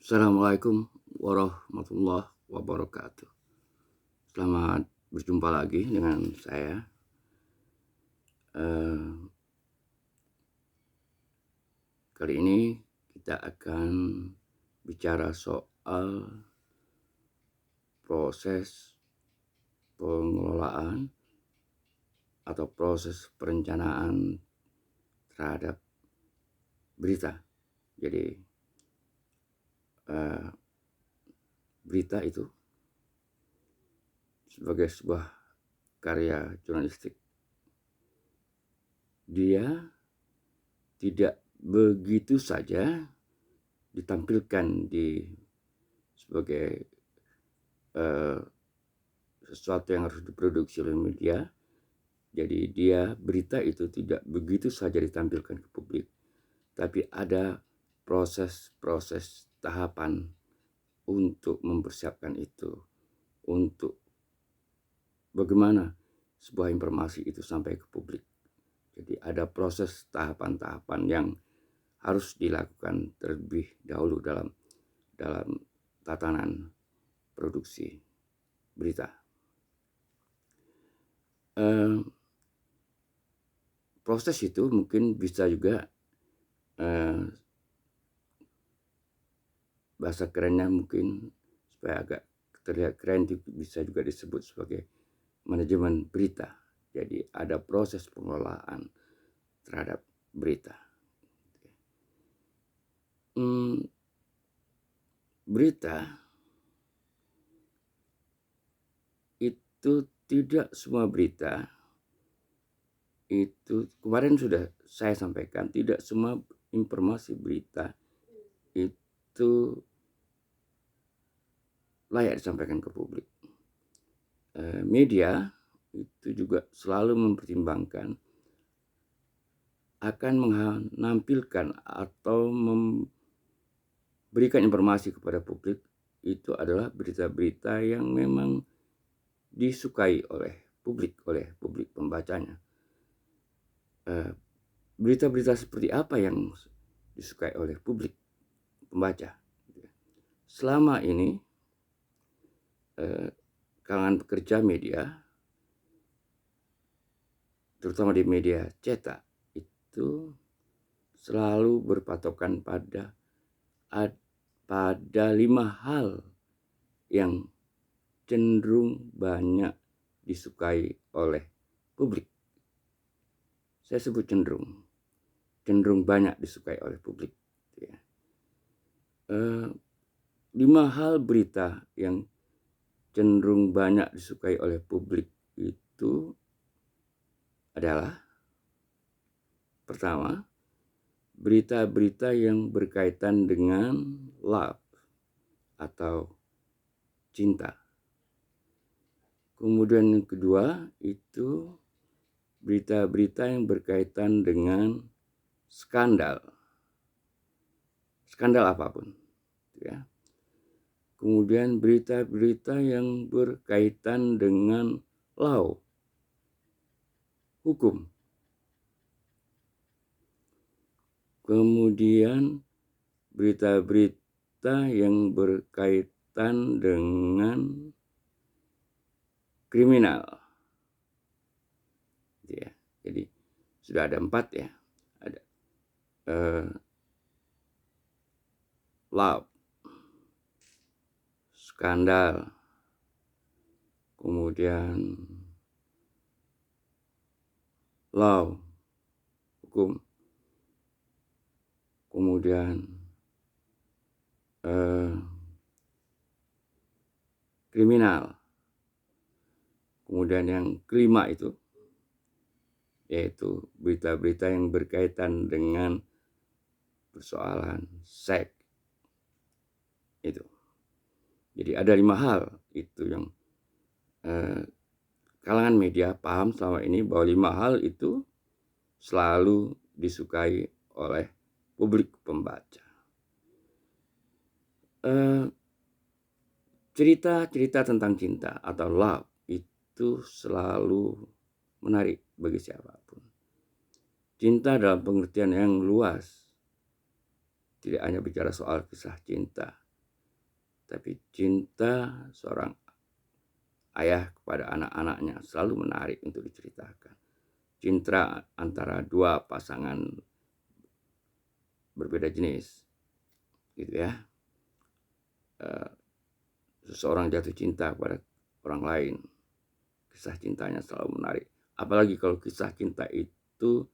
Assalamualaikum warahmatullahi wabarakatuh. Selamat berjumpa lagi dengan saya. Kali ini kita akan bicara soal proses pengelolaan atau proses perencanaan terhadap berita. Jadi berita itu sebagai sebuah karya jurnalistik, dia tidak begitu saja ditampilkan sebagai sesuatu yang harus diproduksi oleh media. Jadi berita itu tidak begitu saja ditampilkan ke publik, tapi ada proses-proses tahapan untuk mempersiapkan itu, untuk bagaimana sebuah informasi itu sampai ke publik. Jadi ada proses tahapan-tahapan yang harus dilakukan terlebih dahulu dalam tatanan produksi berita. Proses itu mungkin bisa juga bahasa kerennya mungkin supaya agak terlihat keren bisa juga disebut sebagai manajemen berita. Jadi ada proses pengelolaan terhadap berita. Berita itu tidak semua berita itu kemarin sudah saya sampaikan, tidak semua informasi berita itu layak disampaikan ke publik. Media itu juga selalu mempertimbangkan akan menampilkan atau memberikan informasi kepada publik itu adalah berita-berita yang memang disukai oleh publik pembacanya. Berita-berita seperti apa yang disukai oleh publik pembaca? Selama ini kalangan pekerja media, terutama di media cetak, itu selalu berpatokan pada 5 hal yang cenderung banyak disukai oleh publik. Saya sebut cenderung banyak disukai oleh publik. 5 hal berita yang cenderung banyak disukai oleh publik itu adalah: pertama, berita-berita yang berkaitan dengan love atau cinta. Kemudian yang kedua itu berita-berita yang berkaitan dengan skandal apapun, ya. Kemudian berita-berita yang berkaitan dengan law, hukum. Kemudian berita-berita yang berkaitan dengan kriminal, ya. Jadi sudah ada 4, ya. Ada love, skandal, kemudian law, hukum, kemudian kriminal. Kemudian yang kelima itu yaitu berita-berita yang berkaitan dengan persoalan seks. Itu. Jadi ada 5 hal itu yang kalangan media paham selama ini, bahwa 5 hal itu selalu disukai oleh publik pembaca. Cerita-cerita tentang cinta atau love itu selalu menarik bagi siapapun. Cinta dalam pengertian yang luas, tidak hanya bicara soal kisah cinta, tapi cinta seorang ayah kepada anak-anaknya selalu menarik untuk diceritakan. Cinta antara dua pasangan berbeda jenis, gitu ya. Seseorang jatuh cinta kepada orang lain, kisah cintanya selalu menarik. Apalagi kalau kisah cinta itu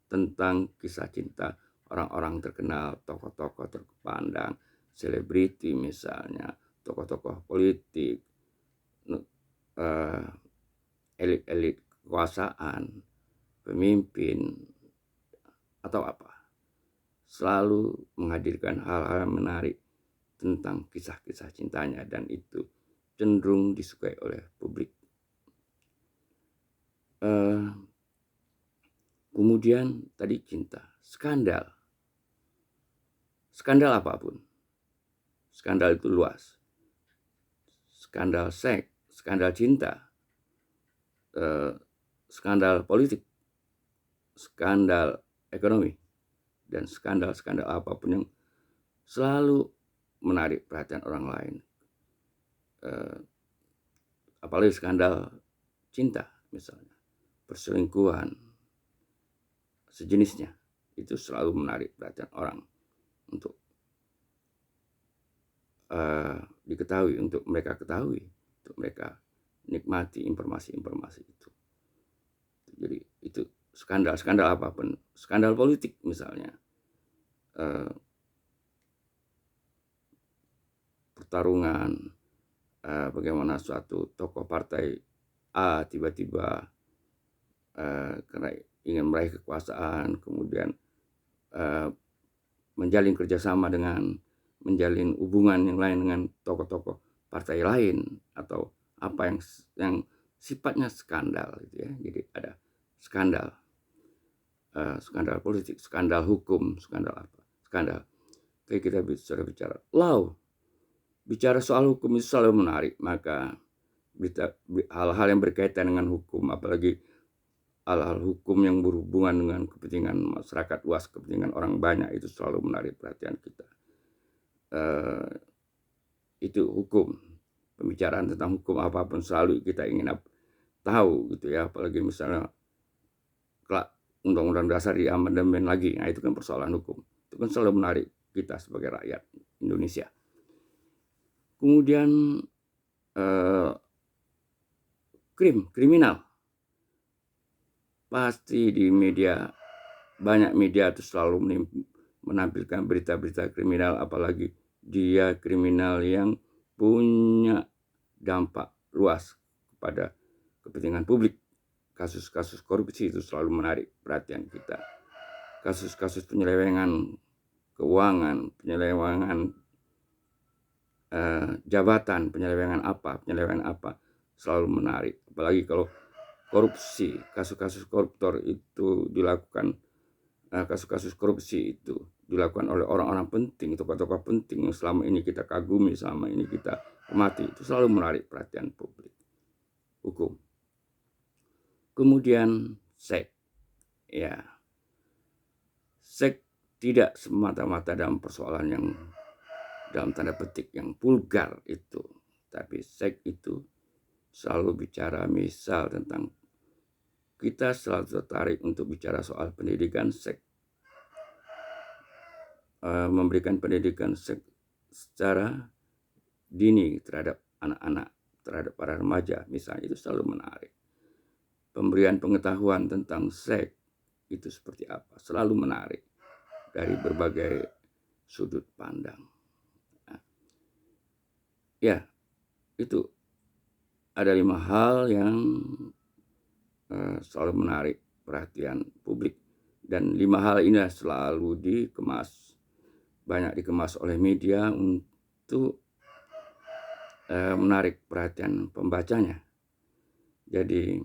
tentang kisah cinta orang-orang terkenal, tokoh-tokoh terpandang, selebriti misalnya, tokoh-tokoh politik, elit-elit kekuasaan, pemimpin, atau apa. Selalu menghadirkan hal-hal menarik tentang kisah-kisah cintanya, dan itu cenderung disukai oleh publik. Kemudian tadi cinta, skandal apapun. Skandal itu luas. Skandal seks, skandal cinta, skandal politik, skandal ekonomi, dan skandal apapun yang selalu menarik perhatian orang lain. Apalagi skandal cinta misalnya, perselingkuhan, sejenisnya, itu selalu menarik perhatian orang untuk diketahui, untuk mereka ketahui, untuk mereka nikmati informasi-informasi itu. Jadi itu skandal apapun, skandal politik misalnya, pertarungan, bagaimana suatu tokoh partai A tiba-tiba karena ingin meraih kekuasaan, kemudian menjalin kerjasama menjalin hubungan yang lain dengan tokoh-tokoh partai lain, atau apa yang sifatnya skandal, gitu ya. Jadi ada skandal, skandal politik, skandal hukum, skandal apa, skandal. Kayak kita bicara law, bicara soal hukum itu selalu menarik. Maka hal-hal yang berkaitan dengan hukum, apalagi hal-hal hukum yang berhubungan dengan kepentingan masyarakat luas, kepentingan orang banyak, itu selalu menarik perhatian kita. Itu hukum, pembicaraan tentang hukum apapun selalu kita ingin tahu, gitu ya. Apalagi misalnya Undang-Undang Dasar di amandemen lagi, nah itu kan persoalan hukum, itu kan selalu menarik kita sebagai rakyat Indonesia. Kemudian kriminal, pasti di media, banyak media itu selalu menampilkan berita-berita kriminal, apalagi dia kriminal yang punya dampak luas kepada kepentingan publik. Kasus-kasus korupsi itu selalu menarik perhatian kita. Kasus-kasus penyelewengan keuangan, penyelewengan jabatan, penyelewengan apa, selalu menarik. Apalagi kalau korupsi, kasus-kasus koruptor itu dilakukan, kasus-kasus korupsi itu dilakukan oleh orang-orang penting, tokoh-tokoh penting yang selama ini kita kagumi, selama ini kita hormati, itu selalu menarik perhatian publik. Hukum. Kemudian seks, ya, seks tidak semata-mata dalam persoalan yang dalam tanda petik yang vulgar itu, tapi seks itu selalu bicara misal tentang, kita selalu tertarik untuk bicara soal pendidikan seks, memberikan pendidikan seks secara dini terhadap anak-anak, terhadap para remaja misalnya, itu selalu menarik. Pemberian pengetahuan tentang seks itu seperti apa, selalu menarik dari berbagai sudut pandang. Ya, itu ada 5 hal yang selalu menarik perhatian publik, dan 5 hal ini selalu banyak dikemas oleh media untuk menarik perhatian pembacanya. Jadi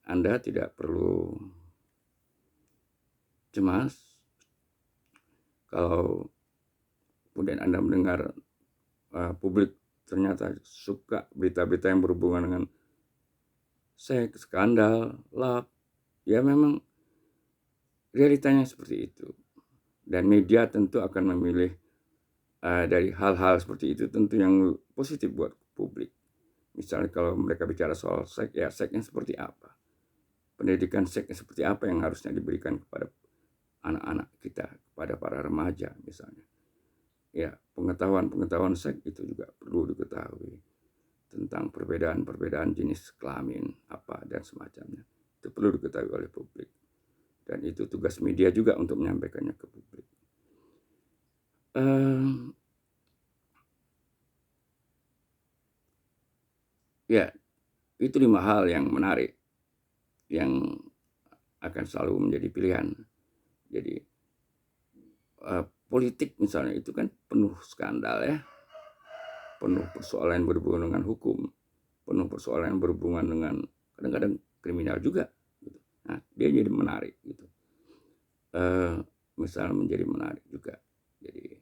Anda tidak perlu cemas kalau kemudian Anda mendengar publik ternyata suka berita-berita yang berhubungan dengan seks, skandal, love. Ya memang realitanya seperti itu. Dan media tentu akan memilih dari hal-hal seperti itu tentu yang positif buat publik. Misalnya kalau mereka bicara soal seks, ya seksnya seperti apa, pendidikan seksnya seperti apa yang harusnya diberikan kepada anak-anak kita, kepada para remaja misalnya. Ya, pengetahuan seks itu juga perlu diketahui tentang perbedaan-perbedaan jenis kelamin apa dan semacamnya. Itu perlu diketahui oleh publik. Dan itu tugas media juga untuk menyampaikannya ke publik. Ya, itu 5 hal yang menarik yang akan selalu menjadi pilihan. Jadi politik misalnya itu kan penuh skandal ya, penuh persoalan yang berhubungan dengan hukum, penuh persoalan yang berhubungan dengan kadang-kadang kriminal juga. Gitu. Nah, dia jadi menarik gitu. Misalnya menjadi menarik juga. Jadi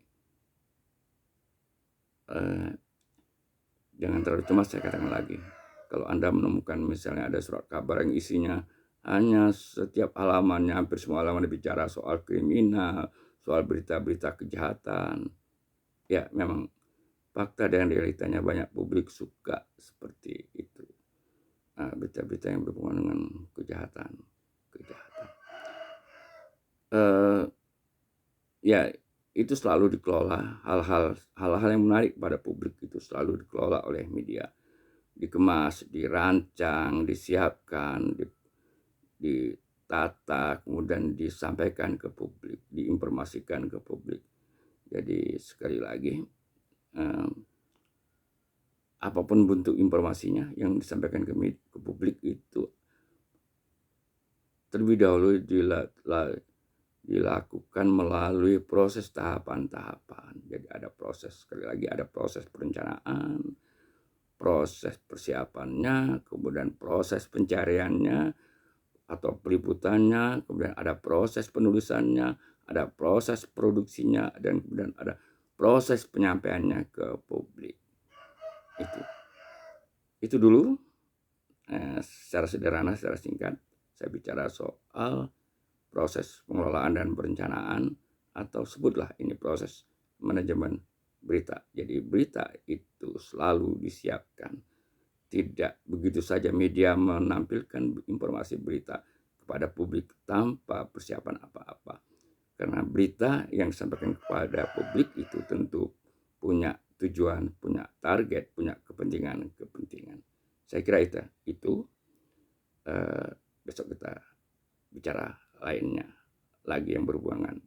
jangan terlalu cemas, saya katakan lagi. Kalau Anda menemukan misalnya ada surat kabar yang isinya hanya setiap halamannya, hampir semua halaman bicara soal kriminal, soal berita-berita kejahatan. Ya, memang fakta dan realitanya banyak publik suka seperti itu. Berita-berita yang berhubungan dengan kejahatan. Ya, itu selalu dikelola, hal-hal yang menarik pada publik itu selalu dikelola oleh media. Dikemas, dirancang, disiapkan, ditata, kemudian disampaikan ke publik, diinformasikan ke publik. Jadi sekali lagi, apapun bentuk informasinya yang disampaikan ke publik itu terlebih dahulu dilakukan melalui proses tahapan-tahapan. Jadi ada proses, sekali lagi ada proses perencanaan, proses persiapannya, kemudian proses pencariannya atau peliputannya, kemudian ada proses penulisannya, ada proses produksinya, dan kemudian ada proses penyampaiannya ke publik. Itu dulu secara sederhana, secara singkat saya bicara soal proses pengelolaan dan perencanaan, atau sebutlah ini proses manajemen berita. Jadi berita itu selalu disiapkan. Tidak begitu saja media menampilkan informasi berita kepada publik tanpa persiapan apa-apa. Karena berita yang disampaikan kepada publik itu tentu punya tujuan, punya target, punya kepentingan. Saya kira itu besok kita bicara lainnya lagi yang berhubungan.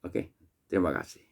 Oke, terima kasih.